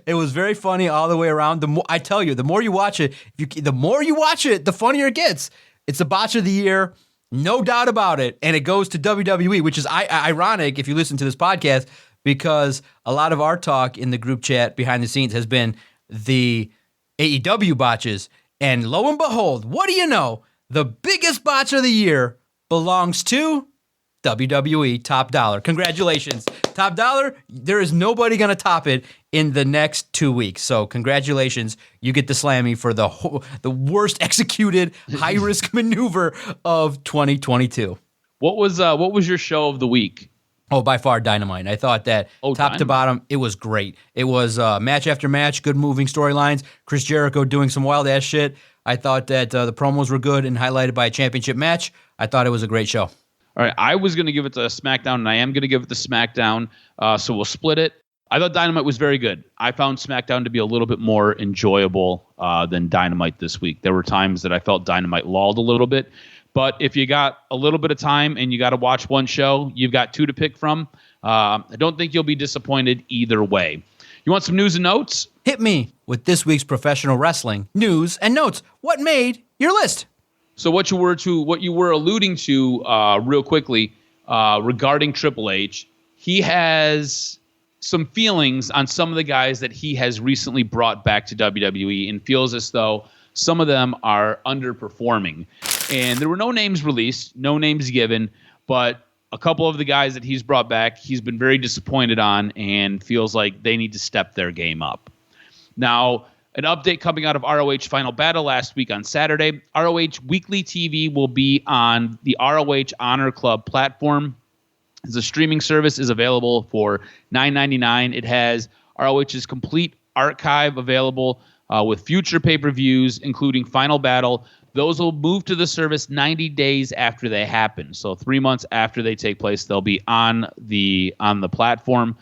It was very funny all the way around. I tell you, the more you watch it, the funnier it gets. It's the botch of the year, no doubt about it. And it goes to WWE, which is ironic if you listen to this podcast, because a lot of our talk in the group chat behind the scenes has been the AEW botches. And lo and behold, what do you know? The biggest botch of the year belongs to WWE. Top Dollar. Congratulations. Top Dollar, there is nobody going to top it in the next 2 weeks. So congratulations. You get the Slammy for the worst executed high-risk maneuver of 2022. What was your show of the week? Oh, by far Dynamite. I thought that top to bottom, it was great. It was match after match, good moving storylines, Chris Jerhico doing some wild-ass shit. I thought that the promos were good and highlighted by a championship match. I thought it was a great show. All right, I was going to give it to SmackDown, and I am going to give it to SmackDown, so we'll split it. I thought Dynamite was very good. I found SmackDown to be a little bit more enjoyable than Dynamite this week. There were times that I felt Dynamite lulled a little bit, but if you got a little bit of time and you got to watch one show, you've got two to pick from. I don't think you'll be disappointed either way. You want some news and notes? Hit me with this week's professional wrestling news and notes. What made your list? So what you were alluding to real quickly regarding Triple H, he has some feelings on some of the guys that he has recently brought back to WWE and feels as though some of them are underperforming. And there were no names released, no names given, but a couple of the guys that he's brought back, he's been very disappointed on and feels like they need to step their game up. Now, an update coming out of ROH Final Battle last week on Saturday. ROH Weekly TV will be on the ROH Honor Club platform. The streaming service is available for $9.99. It has ROH's complete archive available with future pay-per-views, including Final Battle. Those will move to the service 90 days after they happen. So 3 months after they take place, they'll be on the platform.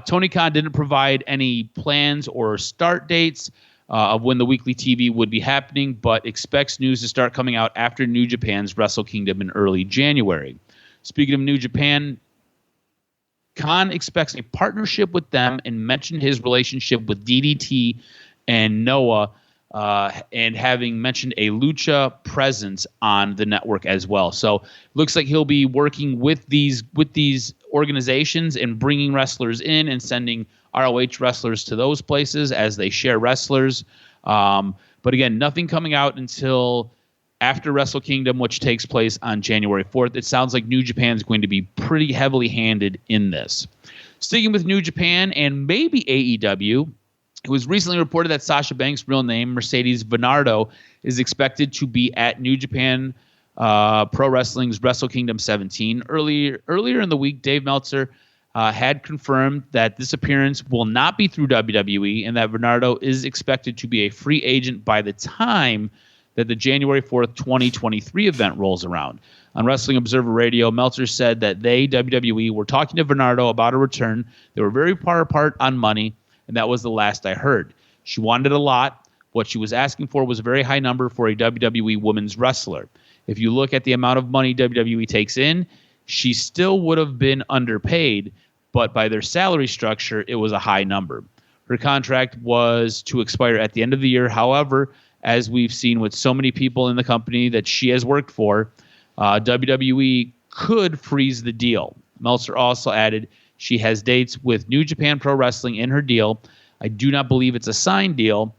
Tony Khan didn't provide any plans or start dates of when the weekly TV would be happening, but expects news to start coming out after New Japan's Wrestle Kingdom in early January. Speaking of New Japan, Khan expects a partnership with them and mentioned his relationship with DDT and Noah, and having mentioned a Lucha presence on the network as well. So looks like he'll be working with these organizations and bringing wrestlers in and sending ROH wrestlers to those places as they share wrestlers. But again, nothing coming out until after Wrestle Kingdom, which takes place on January 4th. It sounds like New Japan is going to be pretty heavily handed in this. Sticking with New Japan and maybe AEW, it was recently reported that Sasha Banks' real name, Mercedes Bernardo, is expected to be at New Japan Pro Wrestling's Wrestle Kingdom 17. Earlier in the week, Dave Meltzer had confirmed that this appearance will not be through WWE and that Bernardo is expected to be a free agent by the time that the January 4th, 2023 event rolls around. On Wrestling Observer Radio, Meltzer said that WWE, were talking to Bernardo about a return. They were very far apart on money, and that was the last I heard. She wanted a lot. What she was asking for was a very high number for a WWE women's wrestler. If you look at the amount of money WWE takes in, she still would have been underpaid, but by their salary structure, it was a high number. Her contract was to expire at the end of the year. However, as we've seen with so many people in the company that she has worked for, WWE could freeze the deal. Meltzer also added she has dates with New Japan Pro Wrestling in her deal. I do not believe it's a signed deal.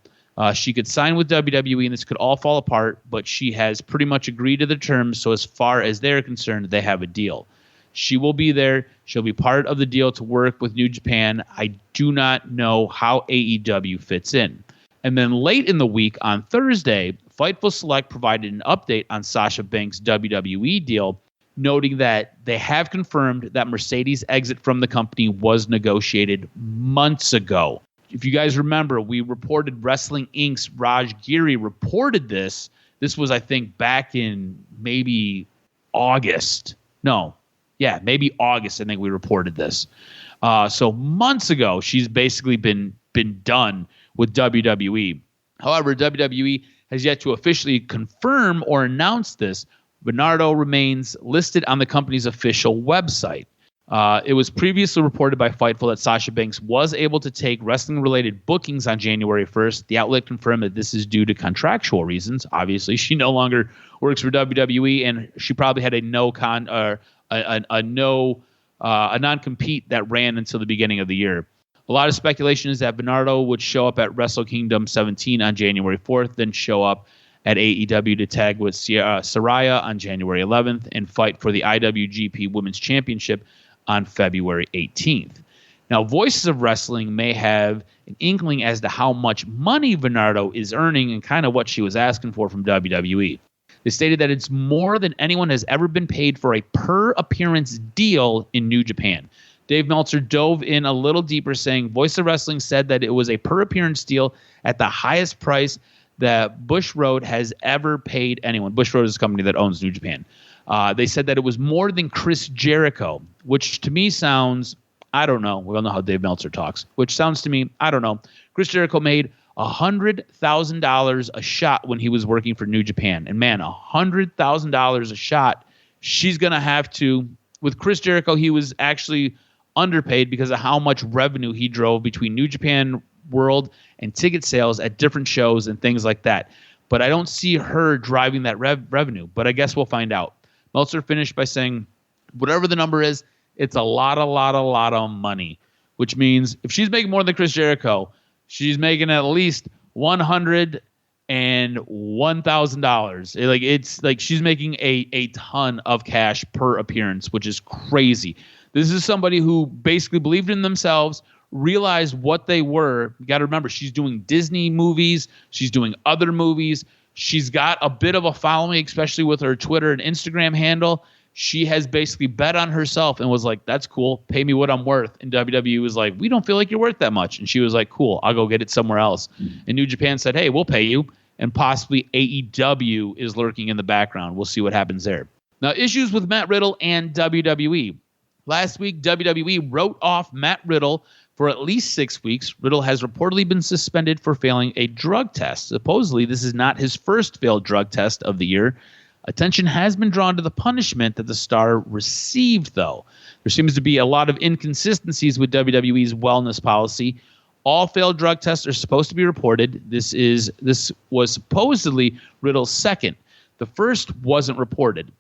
She could sign with WWE and this could all fall apart, but she has pretty much agreed to the terms, so as far as they're concerned, they have a deal. She will be there. She'll be part of the deal to work with New Japan. I do not know how AEW fits in. And then late in the week on Thursday, Fightful Select provided an update on Sasha Banks' WWE deal, noting that they have confirmed that Mercedes' exit from the company was negotiated months ago. If you guys remember, we reported Wrestling Inc.'s Raj Giri reported this. This was, I think, back in maybe August. Maybe August. I think we reported this. So months ago, she's basically been done with WWE. However, WWE has yet to officially confirm or announce this. Bernardo remains listed on the company's official website. It was previously reported by Fightful that Sasha Banks was able to take wrestling-related bookings on January 1st. The outlet confirmed that this is due to contractual reasons. Obviously, she no longer works for WWE, and she probably had a non-compete that ran until the beginning of the year. A lot of speculation is that Bernardo would show up at Wrestle Kingdom 17 on January 4th, then show up at AEW to tag with Saraya on January 11th and fight for the IWGP Women's Championship on February 18th. Now, Voices of Wrestling may have an inkling as to how much money Bernardo is earning and kind of what she was asking for from WWE. They stated that it's more than anyone has ever been paid for a per-appearance deal in New Japan. Dave Meltzer dove in a little deeper, saying Voice of Wrestling said that it was a per-appearance deal at the highest price that Bushiroad has ever paid anyone. Bushiroad is a company that owns New Japan. They said that it was more than Chris Jericho, which to me sounds, I don't know. We all know how Dave Meltzer talks, which sounds to me, I don't know. Chris Jericho made $100,000 a shot when he was working for New Japan. And man, $100,000 a shot, she's going to have to, with Chris Jericho, he was actually underpaid because of how much revenue he drove between New Japan World and ticket sales at different shows and things like that. But I don't see her driving that revenue, but I guess we'll find out. Meltzer finished by saying, whatever the number is, it's a lot of money, which means if she's making more than Chris Jericho, she's making at least $101,000. It's like she's making a ton of cash per appearance, which is crazy. This is somebody who basically believed in themselves, realized what they were. You got to remember, she's doing Disney movies. She's doing other movies. She's got a bit of a following, especially with her Twitter and Instagram handle. She has basically bet on herself and was like, that's cool. Pay me what I'm worth. And WWE was like, we don't feel like you're worth that much. And she was like, cool, I'll go get it somewhere else. And New Japan said, hey, we'll pay you. And possibly AEW is lurking in the background. We'll see what happens there. Now, issues with Matt Riddle and WWE. Last week, WWE wrote off Matt Riddle for at least 6 weeks. Riddle has reportedly been suspended for failing a drug test. Supposedly, this is not his first failed drug test of the year. Attention has been drawn to the punishment that the star received, though. There seems to be a lot of inconsistencies with WWE's wellness policy. All failed drug tests are supposed to be reported. This was supposedly Riddle's second. The first wasn't reported.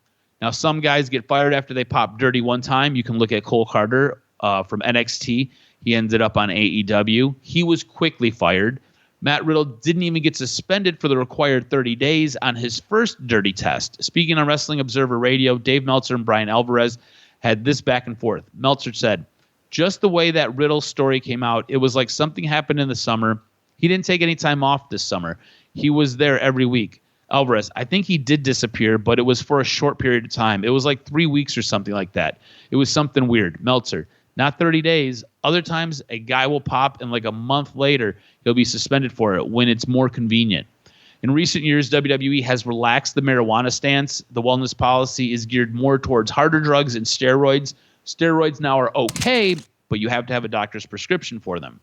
Now, some guys get fired after they pop dirty one time. You can look at Cole Carter from NXT. He ended up on AEW. He was quickly fired. Matt Riddle didn't even get suspended for the required 30 days on his first dirty test. Speaking on Wrestling Observer Radio, Dave Meltzer and Brian Alvarez had this back and forth. Meltzer said, just the way that Riddle's story came out, it was like something happened in the summer. He didn't take any time off this summer. He was there every week. Alvarez, I think he did disappear, but it was for a short period of time. It was like 3 weeks or something like that. It was something weird. Meltzer, not 30 days. Other times, a guy will pop, and like a month later, he'll be suspended for it when it's more convenient. In recent years, WWE has relaxed the marijuana stance. The wellness policy is geared more towards harder drugs and steroids. Steroids now are okay, but you have to have a doctor's prescription for them.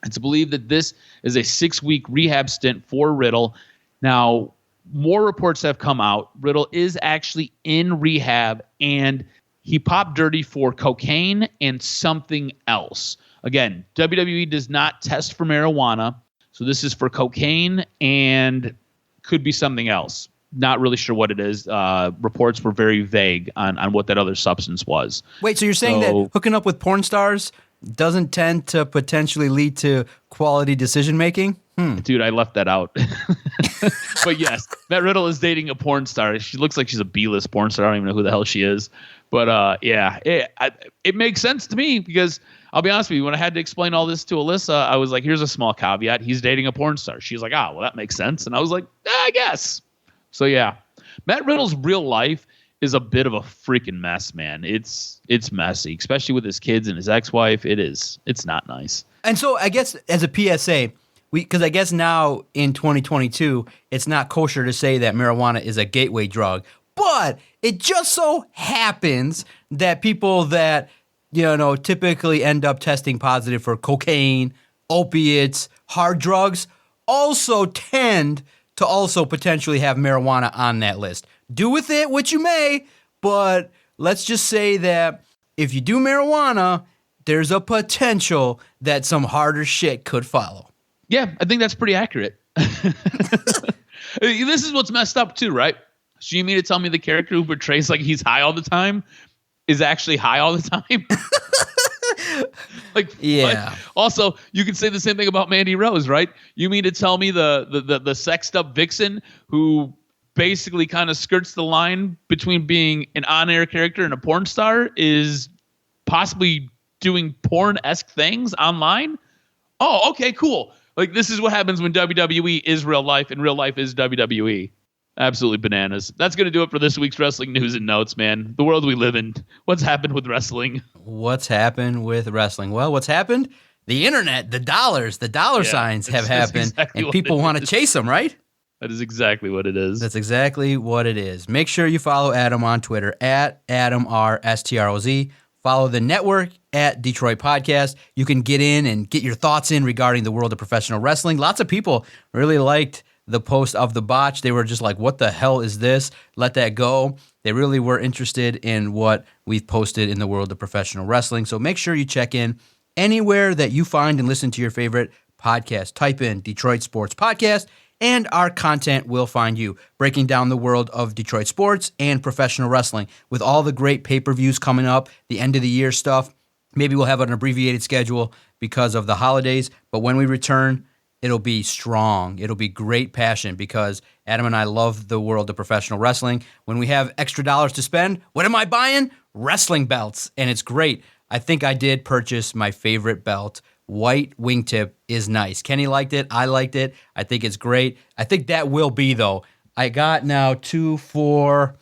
It's believed that this is a 6-week rehab stint for Riddle. Now, more reports have come out. Riddle is actually in rehab, and he popped dirty for cocaine and something else. Again, WWE does not test for marijuana, so this is for cocaine and could be something else. Not really sure what it is. Reports were very vague on what that other substance was. Wait, so you're saying that hooking up with porn stars doesn't tend to potentially lead to quality decision-making? Dude, I left that out. But yes, Matt Riddle is dating a porn star. She looks like she's a B-list porn star. I don't even know who the hell she is. But yeah, it makes sense to me because I'll be honest with you. When I had to explain all this to Alyssa, I was like, here's a small caveat. He's dating a porn star. She's like, well, that makes sense. And I was like, I guess. So, yeah. Matt Riddle's real life is a bit of a freaking mess, man. It's messy, especially with his kids and his ex-wife. It's not nice. And so I guess as a PSA, because I guess now in 2022, it's not kosher to say that marijuana is a gateway drug, but it just so happens that people that, typically end up testing positive for cocaine, opiates, hard drugs, also tend to also potentially have marijuana on that list. Do with it what you may, but let's just say that if you do marijuana, there's a potential that some harder shit could follow. Yeah, I think that's pretty accurate. This is what's messed up too, right? So you mean to tell me the character who portrays like he's high all the time is actually high all the time? Like, yeah. What? Also, you can say the same thing about Mandy Rose, right? You mean to tell me the sexed up vixen who basically kind of skirts the line between being an on-air character and a porn star is possibly doing porn-esque things online? Oh, okay, cool. Like, this is what happens when WWE is real life and real life is WWE. Absolutely bananas. That's going to do it for this week's Wrestling News and Notes, man. The world we live in. What's happened with wrestling? What's happened with wrestling? Well, what's happened? The internet, the dollar signs have happened, exactly, and people want to chase them, right? That is exactly what it is. That's exactly what it is. Make sure you follow Adam on Twitter at AdamRSTROZ. Follow the network at Detroit Podcast. You can get in and get your thoughts in regarding the world of professional wrestling. Lots of people really liked the post of the botch. They were just like, what the hell is this? Let that go. They really were interested in what we've posted in the world of professional wrestling. So make sure you check in anywhere that you find and listen to your favorite podcast. Type in Detroit Sports Podcast and our content will find you. Breaking down the world of Detroit sports and professional wrestling with all the great pay-per-views coming up, the end of the year stuff. Maybe we'll have an abbreviated schedule because of the holidays, but when we return, it'll be strong. It'll be great passion because Adam and I love the world of professional wrestling. When we have extra dollars to spend, what am I buying? Wrestling belts, and it's great. I think I did purchase my favorite belt. White wingtip is nice. Kenny liked it. I liked it. I think it's great. I think that will be, though. I got now 2, 4,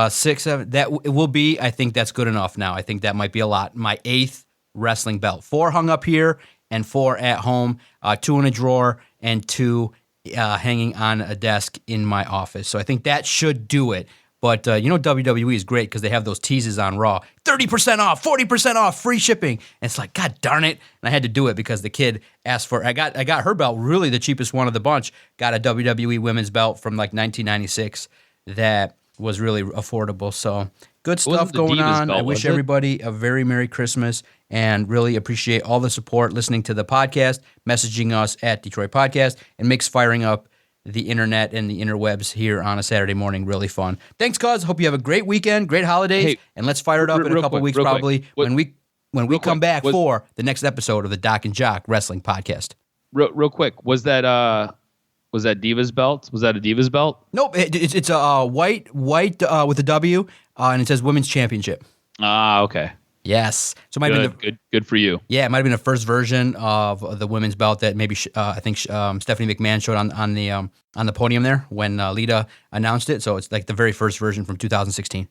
6, 7. That it will be. I think that's good enough now. I think that might be a lot. My 8th wrestling belt. 4 hung up here and 4 at home. 2 in a drawer and 2 hanging on a desk in my office. So I think that should do it. But WWE is great because they have those teases on Raw. 30% off, 40% off, free shipping. And it's like, God darn it. And I had to do it because the kid asked for it. I got her belt, really the cheapest one of the bunch. Got a WWE women's belt from like 1996 that was really affordable. So good stuff going on. I wish everybody a very Merry Christmas and really appreciate all the support listening to the podcast, messaging us at Detroit Podcast, and makes firing up the internet and the interwebs here on a Saturday morning really fun. Thanks, cuz. Hope you have a great weekend, great holidays, and let's fire it up in a couple weeks probably when we come back for the next episode of the DocNJock Wrestling Podcast. Real quick, was that Divas belt? Was that a Divas belt? Nope, it's a white with a W, and it says Women's Championship. Ah, okay. Yes. So it might have been good for you. Yeah, it might have been the first version of the women's belt that maybe I think Stephanie McMahon showed on the podium there when Lita announced it. So it's like the very first version from 2016.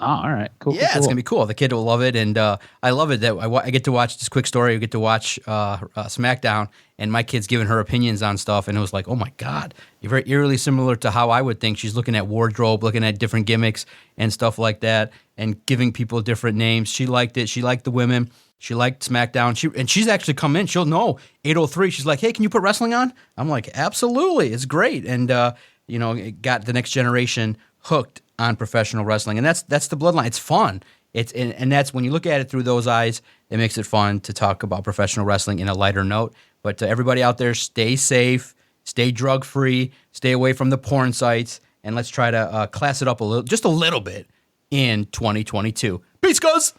Oh, all right. Cool. Yeah, it's going to be cool. The kid will love it. And I love it that I get to watch this quick story. We get to watch SmackDown, and my kid's giving her opinions on stuff. And it was like, oh, my God, you're very eerily similar to how I would think. She's looking at wardrobe, looking at different gimmicks and stuff like that, and giving people different names. She liked it. She liked the women. She liked SmackDown. She's actually come in. She'll know 803. She's like, hey, can you put wrestling on? I'm like, absolutely. It's great. And, it got the next generation hooked on professional wrestling, and that's the bloodline. It's fun. And that's when you look at it through those eyes, it makes it fun to talk about professional wrestling in a lighter note. But to everybody out there, stay safe, stay drug free, stay away from the porn sites, and let's try to class it up just a little bit in 2022. Peace, guys.